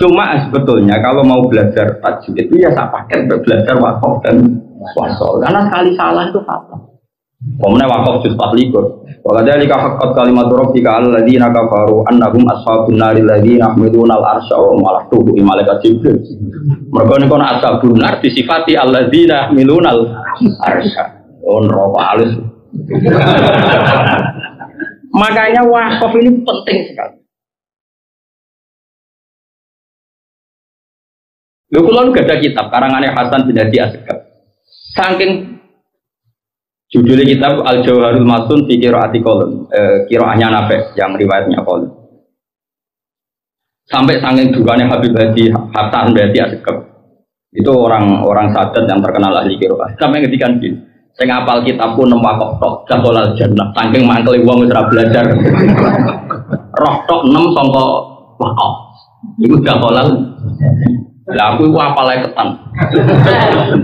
Cuma sebetulnya kalau mau belajar tajwid itu ya saya pakai belajar wakof dan wasol. Karena sekali salah itu fatal. Kemudian wakof juz 24. Wa kadzalika haqqat kalimatu rabbika 'alal ladzina kafaru annahum ashabun naril ladzina yahmiluna al-arsya wa malaktuhu malaikat Jibril. Mergo niku ana ashabun nar disifati alladzina yahmiluna al-arsya. Neraka alus. Makanya wakaf ini penting sekali. Lho kula nu gadah kitab karangane Hasan bin Hadi Asgaf. Saking judulnya kitab Al-Jawharul Masun fi Qiraati Qalun, qiraahnya Nafi' yang riwayatnya Qalun. Sampai saking durane Habib Hadi Hasan bin Hadi Asgaf. Itu orang sadat yang terkenal ahli qiraah. Sampai ngedikan gini, saya ngapal kitab pun nempak tok, jaholal jannah, saking mangkeli wong wis ora belajar. Roh tok 6 sangka wakaf. Iku jaholal. Lah aku apal ae ketan.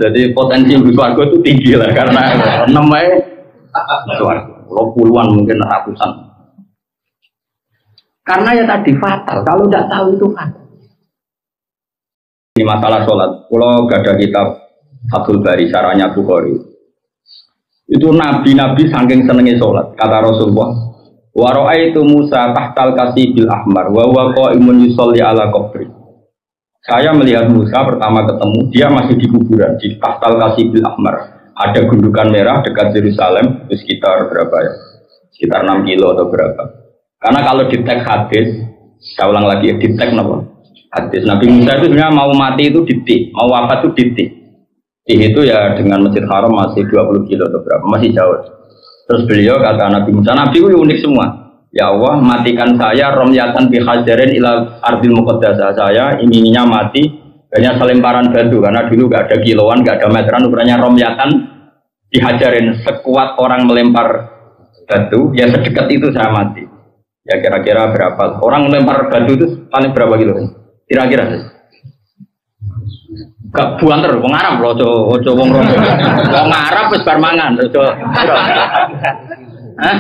Jadi potensi swarga itu tinggi lah karena 6 ae swarga. Puluhan mungkin ratusan. Karena ya tadi fatal, kalau tidak tahu itu fatal. Ini masalah sholat, kalau gak ada kitab Fathul Bari, syarahnya Bukhari. Itu nabi-nabi saking senengnya sholat, kata Rasulullah. Wa ra'aitu Musa tahtal kasibil ahmar wa huwa qa'imun yusolli ala qabri. Saya melihat Musa pertama ketemu, dia masih di kuburan di tahtal kasibil ahmar. Ada gundukan merah dekat Yerusalem, itu sekitar berapa ya? Sekitar 6 kilo atau berapa? Karena kalau di tag hadis, saya ulang lagi di tag apa? Hadis Nabi Musa itu sebenarnya mau mati itu ditik, mau wafat itu ditik. Itu ya dengan Masjid Haram masih 20 kilo atau berapa, masih jauh. Terus beliau kata Nabi Musa, Nabi itu unik semua. Ya Allah, matikan saya romyatan bihajarin ila ardil muqaddasah. Saya inginnya mati hanya selemparan batu karena dulu gak ada kiloan, gak ada meteran, ukurannya romyatan dihajarin sekuat orang melempar batu, ya sedekat itu saya mati. Ya kira-kira berapa? Orang melempar batu itu paling berapa kilo? Kira-kira gak buanter, wong Arab lho, ojo wong Rondo. Wong Arab wis bar mangan, ojo. Hah?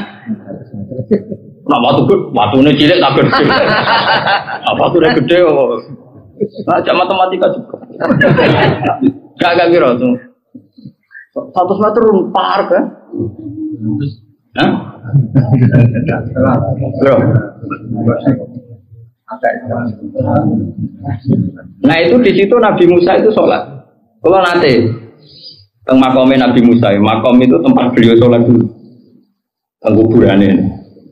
Nak watune cilik tak gede. Apa watune gede kok. Nah, jak matematika juga. Gak kira tuh. 100 meter par kan? Hah? Bro. Nah itu di situ Nabi Musa itu sholat. Kalau nanti teng makomnya Nabi Musa, makom itu tempat beliau sholat dulu. Teng kuburannya,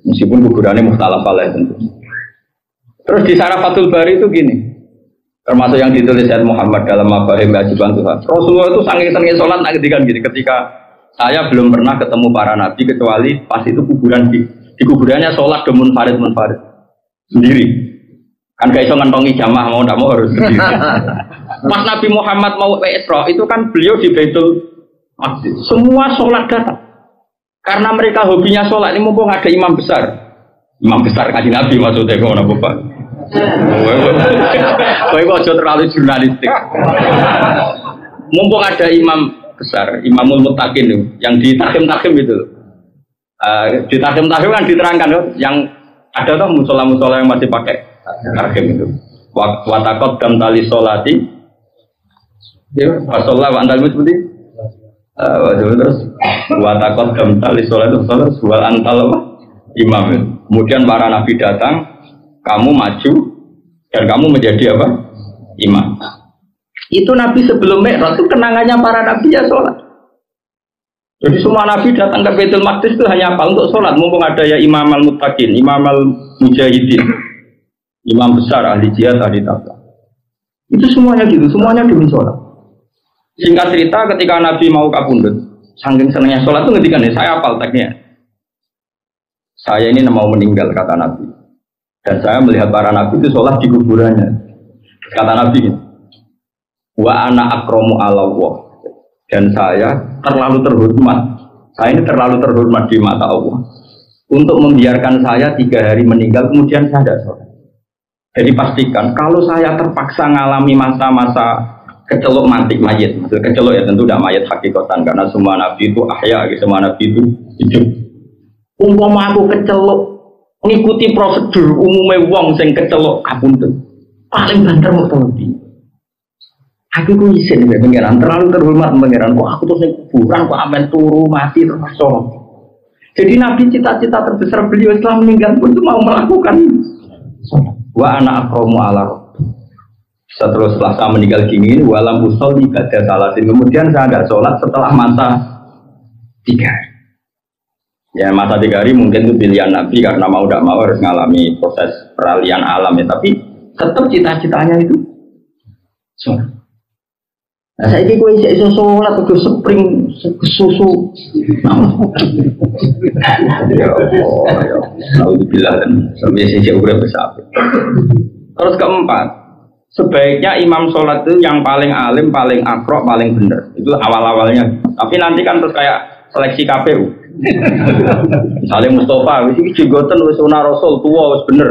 meskipun kuburannya mukhtalaf alaih tentu. Terus di Syarafatul Bari itu gini, termasuk yang ditulis Sayyid Muhammad dalam Mafahim Ajiban Tuhan. Rasulullah itu saking sholat ngedikan gini, ketika saya belum pernah ketemu para nabi kecuali pas itu kuburan di kuburannya sholat demun farid sendiri. Kan gak iso ngentongi jamaah mau ndak mau harus sendiri. Pas Nabi Muhammad mau Isra itu kan beliau di Baitul Maqdis. Semua sholat datang. Karena mereka hobinya sholat ini mumpung ada imam besar. Imam besar Kanjeng Nabi maksudnya ngono Bapak. Kowe kok terlalu jurnalistik. Mumpung ada imam besar, Imamul Muttaqin yang di takhim-takhim itu. Di takhim-takhim kan diterangkan yang ada tuh musola-musola yang masih pakai takhim itu. Wa taqaddam tali sholati. Ya, wasallahu wa antal musbudi. Terus wa taqaddam tali sholati terus wal antal imam. Kemudian para nabi datang, kamu maju dan kamu menjadi apa? Imam. Itu nabi sebelum Mi'raj itu kenangannya para nabi ya sholat. Jadi semua nabi datang ke Baitul Maqdis itu hanya apa? Untuk sholat. Mumpung ada ya Imam al-Muttaqin, Imam al-Mujahidin, imam besar, ahli jihad, ahli taqwa. Itu semuanya gitu, semuanya demi sholat. Singkat cerita ketika Nabi mau kapundhut, saking senangnya sholat itu ngedikan saya hafal teksnya. Saya ini mau meninggal kata Nabi. Dan saya melihat para nabi itu sholat di kuburannya. Kata Nabi ini, wa ana akramu ala Allah. Dan saya terlalu terhormat. Saya ini terlalu terhormat di mata Allah untuk membiarkan saya 3 hari meninggal kemudian saya tidak sholat. Jadi pastikan kalau saya terpaksa mengalami masa-masa kecelok mati mayit, maksud kecelok ya tentu tidak mayit hakikatan karena semua nabi itu ahya, semua nabi itu hidup. Umpama aku kecelok ngikuti prosedur umumnya wong sing kecelok kapunten. paling banter mau tadi. Aku ku isin ya pangeran, terlalu terhormat pangeran. Kok aku tuh sing kuburan kok amen turu mati terus sholat. Jadi Nabi cita-cita terbesar beliau setelah meninggal pun itu mau melakukan sholat. Wa anak akramu ala rabbi. Setelah saya meninggal gini, walam usolli ba'da salatin. Kemudian saya nggak sholat setelah masa 3 hari. Ya masa 3 hari mungkin itu pilihan Nabi karena mau tidak mau harus mengalami proses peralihan alam ya. Tapi tetap cita-citanya itu sholat. Nah, saya ini gue iso sholat, gue spring, susu. Ya Allah, ya Alhamdulillah dan sampai sisi udah besar. Terus keempat, sebaiknya imam sholat itu yang paling alim, paling akrok, paling benar. Itu awal-awalnya. Tapi nanti kan terus kayak seleksi KPU. Misalnya Mustafa, wis iki jenggoten wis sunah Rasul tua wis bener.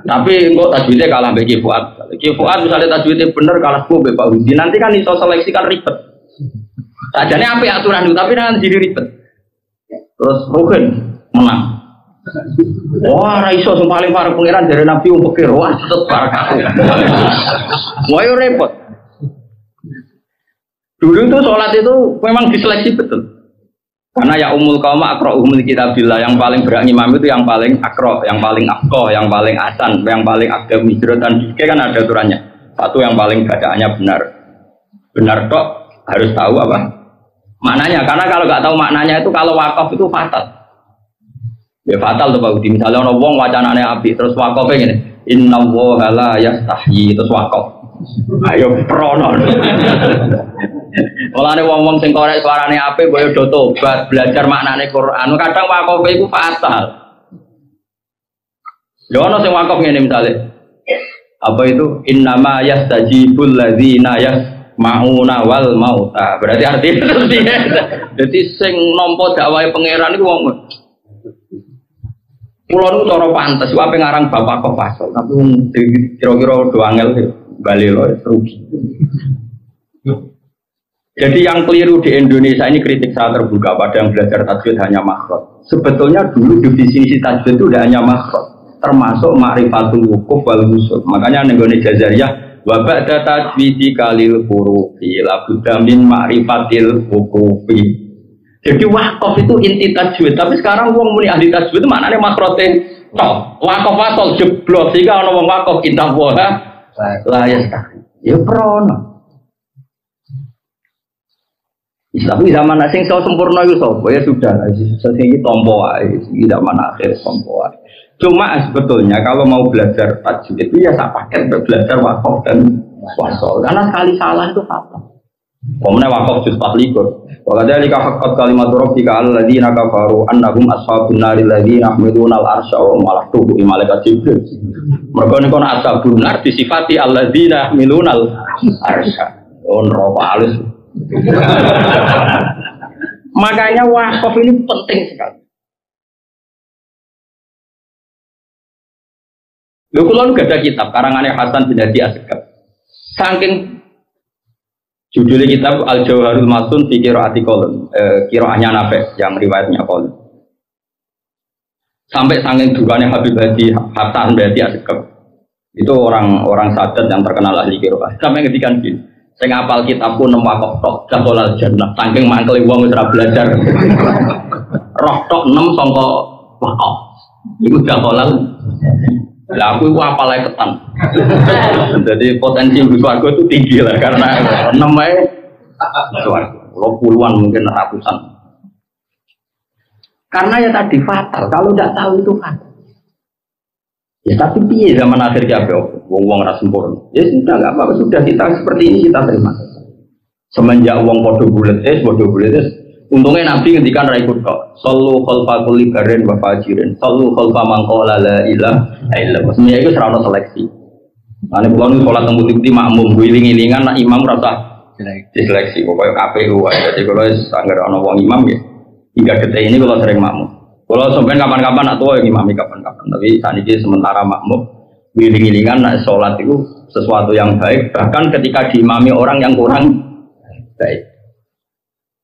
Tapi engko tajwidnya kalah mbek Ki Fuad. Ki Fuad misalnya tajwidnya bener kalah mbek Pak Hudi. Nanti kan iso seleksi kan ribet. Sajane apik aturan itu tapi nanti jadi ribet. Terus Ruhin menang. Wah, ra iso sing paling parah pangeran dari Nabi wong pikir, wah tetep barakah. Wah yo repot. Dulu itu sholat itu memang diseleksi betul. Karena ya umul kaum akro umul kitabillah, yang paling berak imam itu yang paling akro, yang paling akko, yang paling asan, yang paling akdam hijrah dan juga kan ada aturannya. Satu yang paling bacaannya benar tok harus tahu apa maknanya. Karena kalau nggak tahu maknanya itu kalau wakaf itu fatal. Ya fatal tuh Pak Budi. Misalnya orang wong wacanane api terus wakafnya gini, inna woha la yastahyi terus wakaf. Ayo prono. Mulane wong-wong sing korek suarane apik koyo do tobat, belajar maknane Quran. Kadang wakaf iku fatal. Yo ono sing wakaf ngene misale. Apa itu? Innama yastajibul ladzina yasmauna wal mauta. Berarti artinya dadi sing nampa dakwahe pangeran iku wong kula niku cara pantes wae ngarang bapak kok pasal, tapi kira-kira do angel bali lho rugi. Jadi yang keliru di Indonesia ini kritik saya terbuka pada yang belajar tajwid hanya makhraj. Sebetulnya dulu definisi tajwid itu tidak hanya makhraj, termasuk ma'rifatul wukuf wal wusul. Makanya nenggone Jazariyah wa ba'da tajwidi kalil hurufi la budda min ma'rifatil wukufi. Jadi wakaf itu inti tajwid, tapi sekarang wong muni ahli tajwid itu maknane makhrajé tok. Wakaf asal jeblok sehingga ana wong wakaf kitab wa la yastah. Ya prono. Tapi zaman asing so sempurna itu so, ya sudah, sehingga tompo aja, zaman akhir tompo aja. Cuma sebetulnya kalau mau belajar tajwid itu ya saya pakai belajar wakaf dan wasol, karena sekali salah itu fatal. Kemudian wakaf juz 24. Wakadnya jika hakat kalimat rabbika alladzina kafaru annahum ashabun nari alladzina yahmiluna al-arsya wa malah tubuh malaikat Jibril. Mereka ini kan ashabun nar disifati alladzina yahmiluna al-arsya. Oh neraka halus. Makanya wakaf ini penting sekali. Lho kula gak ada kitab karangane Hasan bin Hadi Asgaf. Saking judulnya kitab Al-Jawharul Masun fi Qiraati Qaulun, qiraahnya Nafi' yang riwayatnya Qaulun. Sampai saking dukane Habib Hadi Hasan bin Hadi Asgaf. Itu orang sadat yang terkenal ahli qiraah. Sampai ngedikan gini, saya ngapal kitabku 6 wakaf tok, dakolal jannah. Saking mangkeli wong wis ora belajar. Roh tok 6 sangka wakaf. Iku dakolal. Lah aku apal ae ketan. Jadi potensi swarga itu tinggi lah karena 6 ae swarga. Puluhan mungkin ratusan. Karena ya tadi fatal, kalau tidak tahu itu fatal. Ya tapi piye zaman akhir kabeh wong-wong ra sempurna. Ya sudah enggak apa-apa, sudah kita seperti ini kita terima. Semenjak wong padha bulet untungnya Nabi ngendikan ra ikut kok. Sallu khalfa kulli barin wa fajirin. Sallu khalfa man qala la ilaha illallah. Sebenarnya itu serana seleksi. Ane kula nu salat teng bukti makmum wiling-wilingan nak imam rasa diseleksi pokoknya KPU ae. Jadi kalau anggar ana wong imam ya hingga detik ini kalau sering makmum. Kalau sampean kapan-kapan nak tua yang imami kapan-kapan, tapi saat ini sementara makmum wiling-wilingan nak sholat itu sesuatu yang baik, bahkan ketika diimami orang yang kurang baik.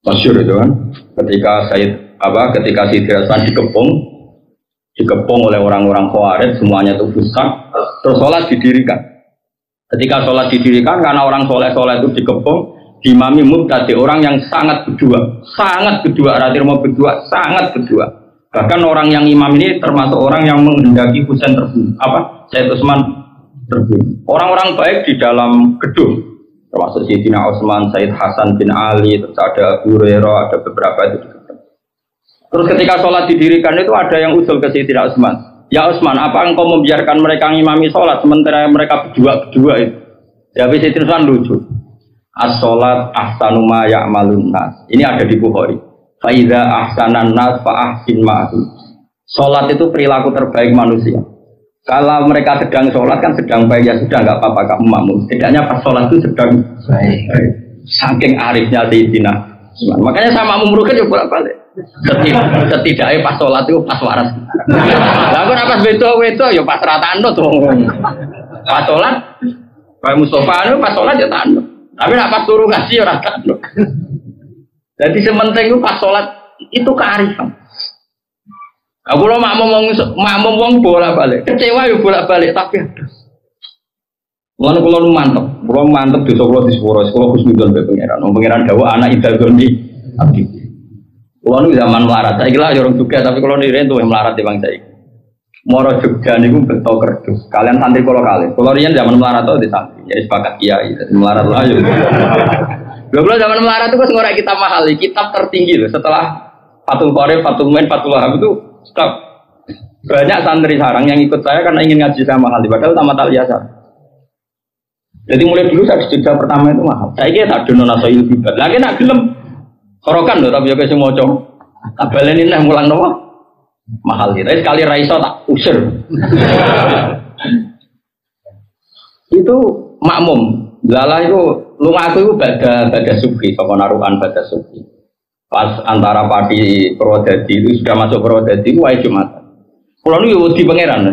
Masyhur itu kan, ketika Sayyid Hasan dikepung oleh orang-orang Khawarij, semuanya itu fusak, terus sholat didirikan. Ketika sholat didirikan karena orang soleh-soleh itu dikepung, diimami mubtadi, orang yang sangat berdua, ratir mau berdua, sangat berdua. Bahkan orang yang imam ini termasuk orang yang menghendaki Husain terbunuh, Sayyid Utsman terbunuh. Orang-orang baik di dalam gedung, termasuk Sayyidina Utsman, Sayyid Hasan bin Ali, terus ada Abu Hurairah, ada beberapa itu. Terus ketika sholat didirikan itu ada yang usul ke Sayyidina Utsman. Ya Utsman, apa engkau membiarkan mereka ngimami sholat sementara mereka berdua itu? Ya Sayyidina Utsman lucu. As-sholat ahsanu ma ya'malun nas. Ini ada di Bukhari. Fa idza ahsanan nas fa ahsin ma'hu. Sholat itu perilaku terbaik manusia. Kalau mereka sedang sholat kan sedang baik, ya sudah nggak apa-apa kamu makmum. Setidaknya pas sholat itu sedang baik. Saking arifnya Sayyidina Utsman. Makanya sama makmum rugen ya bolak-balik. Setidaknya pas sholat itu pas waras. Lalu pas wedo ya pas ratano tuh. Pas sholat, kayak Mustafa itu pas sholat ya tano. Tapi nak pas turun kasih ya ratano. Jadi sementing itu pas sholat itu kearifan. Aku lo makmum wong bolak-balik, kecewa ya bolak-balik tapi ada. Mulane kula mantep desa kula di Sepuro, kula khusnudon be pangeran. Pangeran dawuh anak idal gondi abdi. Kula nu zaman melarat, saiki lah orang juga tapi kula niren tuh melarat di bang saiki. Moro Jogja niku beto kerdus. Kalian santri kula kalih. Kula riyen zaman melarat tuh di santri, jadi sepakat kiai, melarat lah yo. Kula zaman melarat itu wis ngorek kitab mahal, kitab tertinggi loh setelah Fathul Qorib, Fathul Muin, Fathul Wahab itu stop. Banyak santri sarang yang ikut saya karena ingin ngaji sama mahal, padahal tamat al-yasar. Jadi mulai dulu saya di Jogja pertama itu mahal. Saya kira tak dono nasoil bibat. Lagi nak gelem korokan loh, tapi ya kasih moco. Tak balenin lah mulang nopo mahal gitu. Sekali raiso tak usir. Itu makmum. Lala itu lunga aku itu bada sufi, pokok naruhan bada sufi. Pas antara padi Purwodadi itu sudah masuk Purwodadi, wajib Jumatan. Kalau ini di pangeran,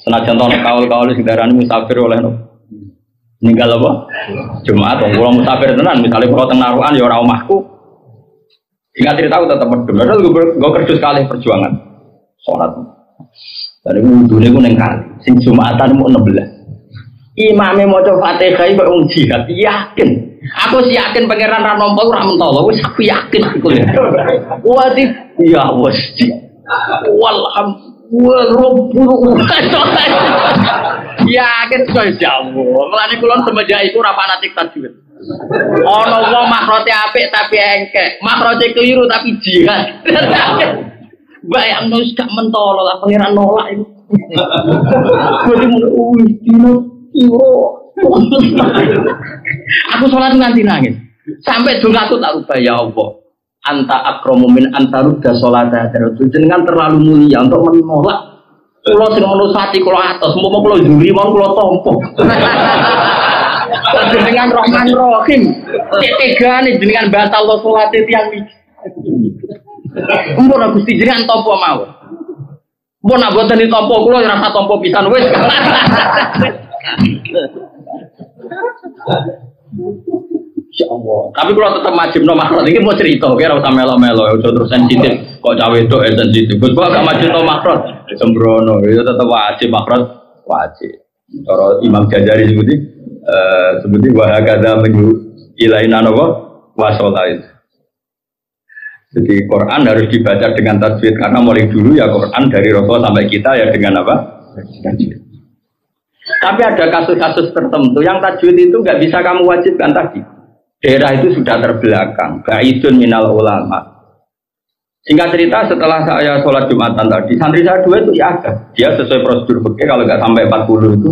senajan tahun kaul sedaran musafir oleh meninggal apa? Jumat, kalau musafir tenan, misalnya kalau tenaruhan ya orang omahku, ingat cerita aku tetap berdua. Padahal gue kerja sekali perjuangan sholat. Dari wudhunya gue nengkali, sing Jumatan mau 16. Imamnya mau coba Fatihah itu orang jihad, yakin. Aku sih yakin pangeran Ranompo ora mentolo, wis aku yakin aku. Wadi ya wis. Yakin kok jamu. Mulane kula semenjak iku ora fanatik tajwid. Ana wong makrote apik tapi engkek, makrote keliru tapi jihad. Bayangno gak mentolo lah pangeran nolak iku. Kuwi mun dino aku sholat nganti nangis sampai dulu aku tak ubah ya Allah anta akramu min anta rudda sholata jenengan terlalu mulia untuk menolak kula sing menusati kula atos mau kula juri mau kula tompo jenengan Rahman Rahim tegane jenengan batal lo sholat tiyang iki mumpun Gusti jenengan tompo mawon mumpun nak boten ditompo kula ora rasa tompo pisan wis. Ya Allah. Tapi kalau tetap wajib no makhraj ini mau cerita, kira usah melo-melo, udah terus sensitif. Kok cawe itu sensitif. Gus gak wajib no makhraj, sembrono. Itu tetap wajib makhraj, wajib. Kalau Imam Ghazali sebuti wahakadha menyuruh ilaina nopo wasolain. Jadi Quran harus dibaca dengan tajwid karena mulai dulu ya Quran dari Rasul sampai kita ya dengan apa? Tajwid. Tapi ada kasus-kasus tertentu yang tajwid itu nggak bisa kamu wajibkan tadi. Daerah itu sudah terbelakang, ba'idun minal ulama. Singkat cerita setelah saya sholat Jumatan tadi, santri saya 2 itu ya ada. Dia sesuai prosedur fikih kalau nggak sampai 40 itu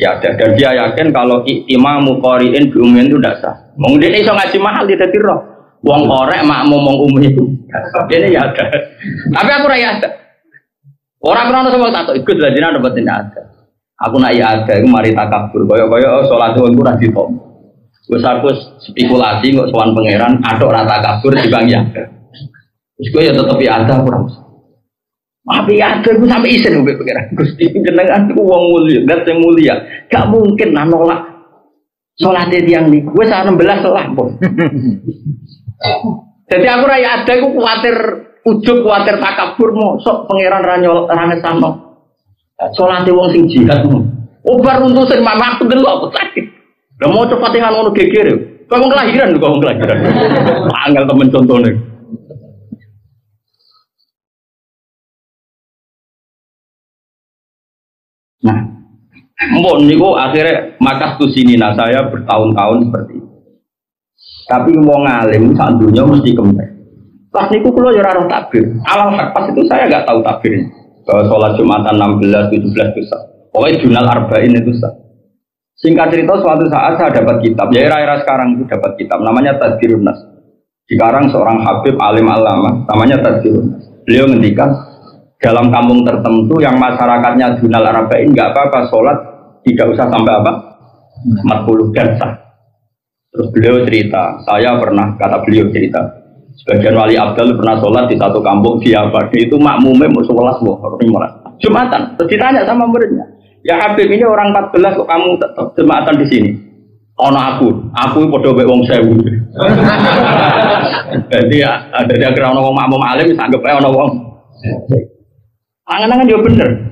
ya ada. Dan dia yakin kalau imamu qari'in bi'umin itu tidak sah. Mungkin dia iso ngaji mahal di dadi roh. Wong korek makmum wong umi itu. Ini ya ada. Tapi aku raya ada. Orang krono sama tak ikut lah jenengan dapat tidak ada. Aku nak ya ada, aku mari takabur. Kaya sholat itu ora ditom. Wis aku spekulasi kok sowan pangeran, aduk rata kabur dibang ya. Wis kowe ya tetep ya ada ora usah. Tapi ya ada aku sampai isin mbek pangeran. Gusti jenengan ku wong mulia, zat sing mulia. Gak mungkin nolak salate tiyang niku. Wis 16 lah, Bos. Jadi aku ra ya ada aku kuwatir ujug kuwatir takabur mosok pangeran ra ngesano. Salate wong sing jihad. Obar untuk sing mamak delok sakit. Lah mau Fatihah ngono geger. Kok wong kelahiran kok wong kelahiran. Angel temen contone. Nah, mbon niku akhirnya makas tu sini saya bertahun-tahun seperti itu. Tapi wong alim sak dunya mesti kempes. Pas niku kula ya ora takbir. Alam hak pas itu saya enggak tahu takbirnya. Bahwa sholat Jumatan 16, 17 itu sah. Pokoknya Junal Arba'in itu sah. Singkat cerita suatu saat saya dapat kitab. Ya era-era sekarang itu dapat kitab. Namanya Tadhkirun Nas. Sekarang seorang Habib alim alama. Namanya Tadhkirun Nas. Beliau ngendikan dalam kampung tertentu yang masyarakatnya Junal Arba'in enggak apa-apa sholat. Tidak usah sampai apa? 40 dan sah. Terus beliau cerita. Saya pernah, kata beliau cerita. Sebagian wali abdal pernah sholat di satu kampung di Abadi itu makmumnya mau 11 Jumatan. Terus ditanya sama muridnya, ya Habib ini orang 14 kok kamu tetap Jumatan di sini? Ono aku podo mbek wong 1000. Jadi ya ada kira ono wong makmum alim anggap ae ono wong. Angan-angan yo bener.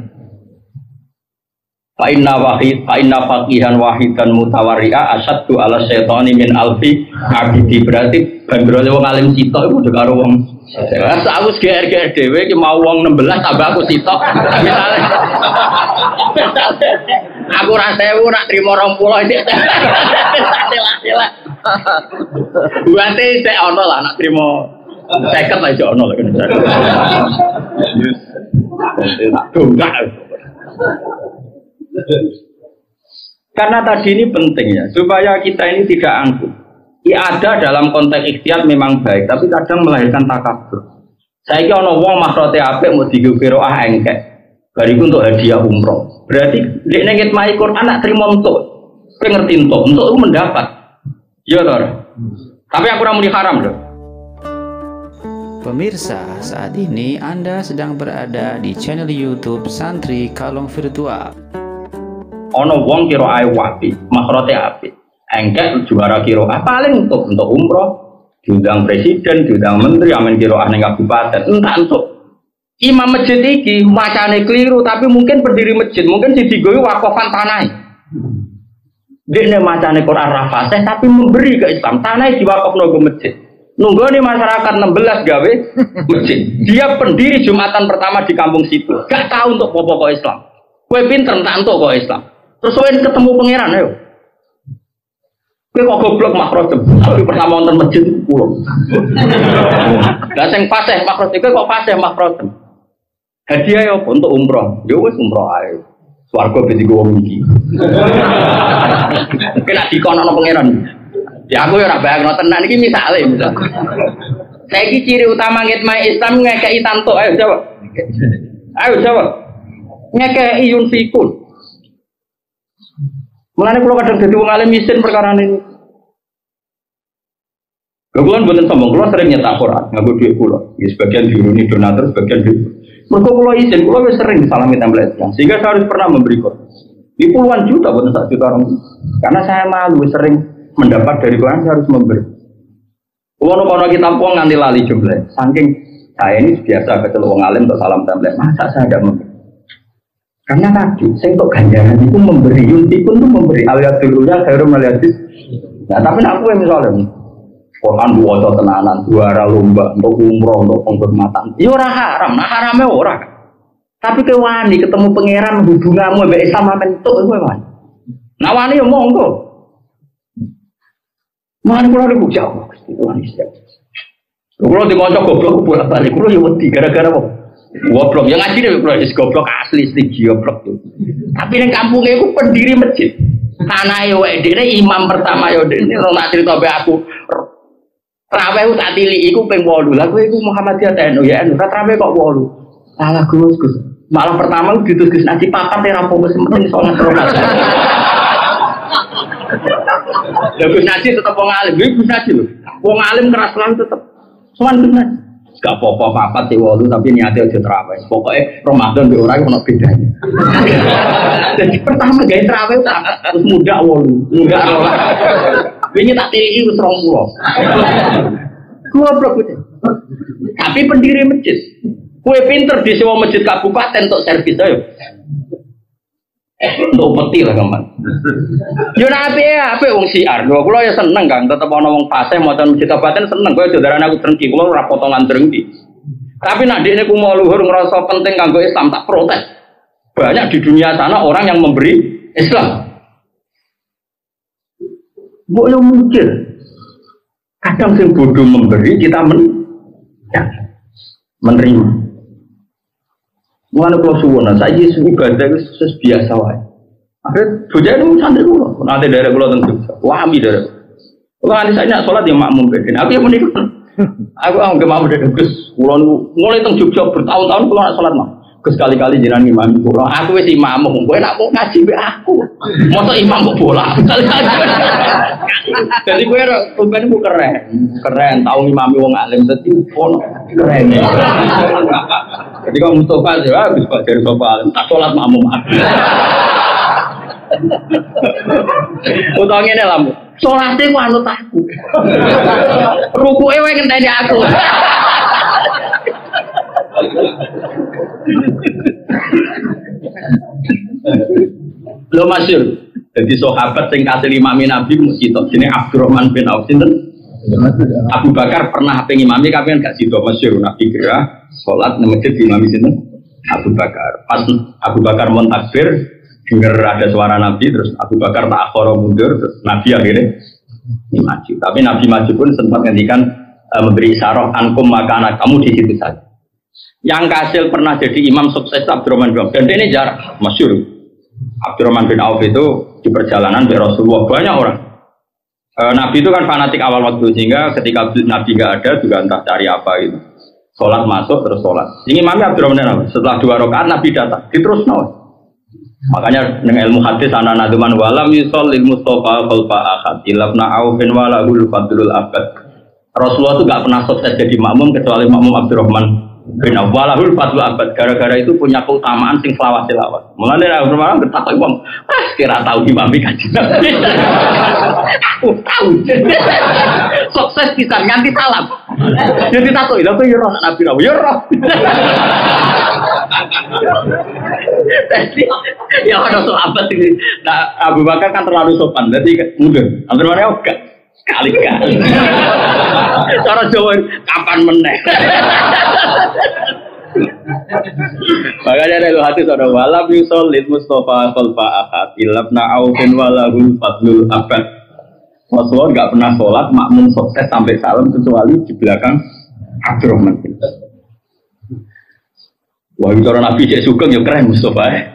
Fa inna faqihan wahidan mutawarri'a asyaddu ala syaitani min alfi abidi. Berarti bandrole wong alim sitok iku padha karo wong. Aku GR dhewe iki mau wong 16 tambah aku sitok. Misale aku ora 1000 nak trimo 20 iki. Sila-sila. Buate sik ono lah nak trimo 50 aja ono lah kan. Tak donggak. Karena tadi ini penting ya, supaya kita ini tidak angkuh. Ada dalam konteks ikhtiar memang baik, tapi kadang melahirkan takabur. Saya kira ono wong makrote apik mau digugiro engkek. Bariku untuk hadiah umroh. Berarti nek nengit mai Quran nak trimo entuk. Kowe ngerti entuk itu mendapat. Ya lho. Tapi aku ora muni haram lho. Pemirsa, saat ini Anda sedang berada di channel YouTube Santri Kalong Virtual. Ono wong kira ae wapi, makrote apik. Engkek juara kira paling untuk umroh, diundang presiden, diundang menteri, amen kira ning kabupaten, entah untuk imam masjid iki macane keliru, tapi mungkin pendiri masjid, mungkin si digoyo wakofan tanah. Dene macane Quran ra fasih tapi memberi ke Islam, tanah diwakofno ke masjid. Nunggone masyarakat 16 gawe masjid. Dia pendiri Jumatan pertama di kampung situ. Gak tahu untuk pokok Islam. Kowe pinter tak entuk kok Islam. Terus kowe ketemu pangeran ayo. Kowe kok goblok makro tapi pertama wonten masjid pulau. Lah sing fasih makro kowe kok fasih makro. Hadiah yo untuk umroh. Yo wis umroh ae. Swarga ben digo wong iki. Kena dikono pangeran. Ya aku ya ora bayangno tenan iki misale. Saiki ciri utama ngitmai Islam ngekeki tantuk ayo jawab. Ayo jawab. Ngekeki yunfikun. Mulane kula kadang dadi wong alim isin perkara ini. Kula mboten sombong, kula sering nyetak Quran, nganggo dhuwit kula. Ya sebagian diuruni donatur, sebagian dhuwit. Mergo kula isin, kula wis sering salami template yang sehingga saya harus pernah memberi kok. Di puluhan juta bukan 1 juta orang. Karena saya malu sering mendapat dari Quran, saya harus memberi. Kalau kita puang nganti lali jumlah, saking saya ini biasa kecelok wong alim untuk salam template, masa saya tidak memberi? Karena tadi, saya untuk ganjaran itu memberi, yuntikun itu memberi, alias dulunya saya harus melihat. Nah, tapi aku yang misalnya, Quran dua tenanan, juara lomba, untuk umroh, untuk penghormatan, ya orang haram, nah haramnya orang. Tapi kewani ketemu pangeran hubunganmu mbek Islam mentuk kowe wani. Nah wani yo monggo. Mari kula niku jauh Gusti wani siap. Kula dikonco goblok bolak-balik kula yo wedi gara-gara apa? Goblok ya ngaji dhewe kula wis goblok asli siji goblok. Tapi ning kampunge iku pendiri masjid. Tanahe wae dene imam pertama yo dene ora cerita mbek aku. Traweh tak tili iku ping 8. Lah kowe iku Muhammadiyah NU ya NU traweh kok 8. Salah Gus. Malah pertama ditus Gus nanti papat ya rampung penting soal terus. Ya Gus Naji tetap wong alim, Gus Naji lho. Wong alim keras lan tetap. Soal Gus Naji. Gak apa-apa papat sih 8 tapi niatnya aja terawih. Pokoknya Ramadan be orang ono bedanya. Jadi pertama gawe terawih tak terus muda 8, muda 8. Wingi tak tiri wis 20. Goblok kuwi. Tapi pendiri masjid. Kue pinter di sewa masjid kabupaten untuk servis ayo. Untuk peti lah kaman. Yo nabi ya, apa wong siar. Kulo ya seneng kan, tetep ana wong fasih macan kita batin seneng. Kowe jodaran aku drengki, kulo ora potongan drengki. Tapi nak dekne ku mau luhur ngerasa penting kanggo Islam tak protes. Banyak di dunia sana orang yang memberi Islam. Mbok yo mikir. Kadang sing bodoh memberi kita menerima. Mulane kula suwun, saiki ibadah wis biasa wae. Akhire bojone santri kula, nanti derek kula teng Jogja. Wami derek. Kula nganti saiki salat ya makmum ben. Aku ya menika. Aku anggap makmum derek Gus. Kula mulai teng Jogja bertahun-tahun kula salat mah. Gus kali-kali jenengan imam kula. Aku wis imam, kowe nek mau ngaji mbek aku. Mosok imam kok bola. Jadi kowe sampeyan ku keren. Keren tau ngimami wong alim dadi ono keren. Jadi kalau Mustafa ya habis Pak dari Mustafa tak sholat makmum aku. Utangnya lampu. Sholatnya ku anut aku. Rukuke wae ngenteni aku. Lo masyhur. Jadi sahabat sing kasih imami Nabi mesti tok jenenge Abdurrahman bin Auf sinten? Abu Bakar pernah pengen imami tapi kan gak sido masyhur Nabi kira sholat nang masjid imami sinten? Abu Bakar. Pas Abu Bakar mau takbir dengar ada suara Nabi terus Abu Bakar tak akhara mundur terus Nabi akhirnya maju. Tapi Nabi maju pun sempat ngendikan memberi isyarat ankum maka anak kamu di situ saja. Yang kasil pernah jadi imam sukses Abdurrahman bin Auf dan ini jarak masyhur. Abdurrahman bin Auf itu di perjalanan dari Rasulullah banyak orang. Nabi itu kan fanatik awal waktu sehingga ketika Nabi nggak ada juga entah cari apa itu. Sholat masuk terus sholat. Ini Imam Abdurrahman bin Auf setelah 2 rakaat Nabi datang diterus Makanya dengan ilmu hadis anak naduman walam yusallil Mustafa khalfa ahad ilabna Aufin walahul fadlul abad. Rasulullah itu nggak pernah sukses jadi makmum kecuali makmum Abdurrahman bin Auf walahul fadlul abad. Gara-gara itu punya keutamaan sing selawat-selawat. Mulanya Abdurrahman bertakwa imam, kira tahu imam kaji. Aku tahu. Sukses pisan nganti salam. Jadi takut itu ya roh Nabi Nabi ya roh. Ya ada sahabat ini. Nah, Abu Bakar kan terlalu sopan, jadi mundur. Abdurrahman enggak sekali-kali. Cara Jawa kapan meneh. Makanya ada hati saudara walam yusallil Mustafa khalfa ahad ilabna Aufin walahul fadlul abad. Rasulullah nggak pernah sholat makmum sukses sampai salam kecuali di belakang Abdurrahman. Wah, itu orang Nabi cek sugeng ya keren Mustafa.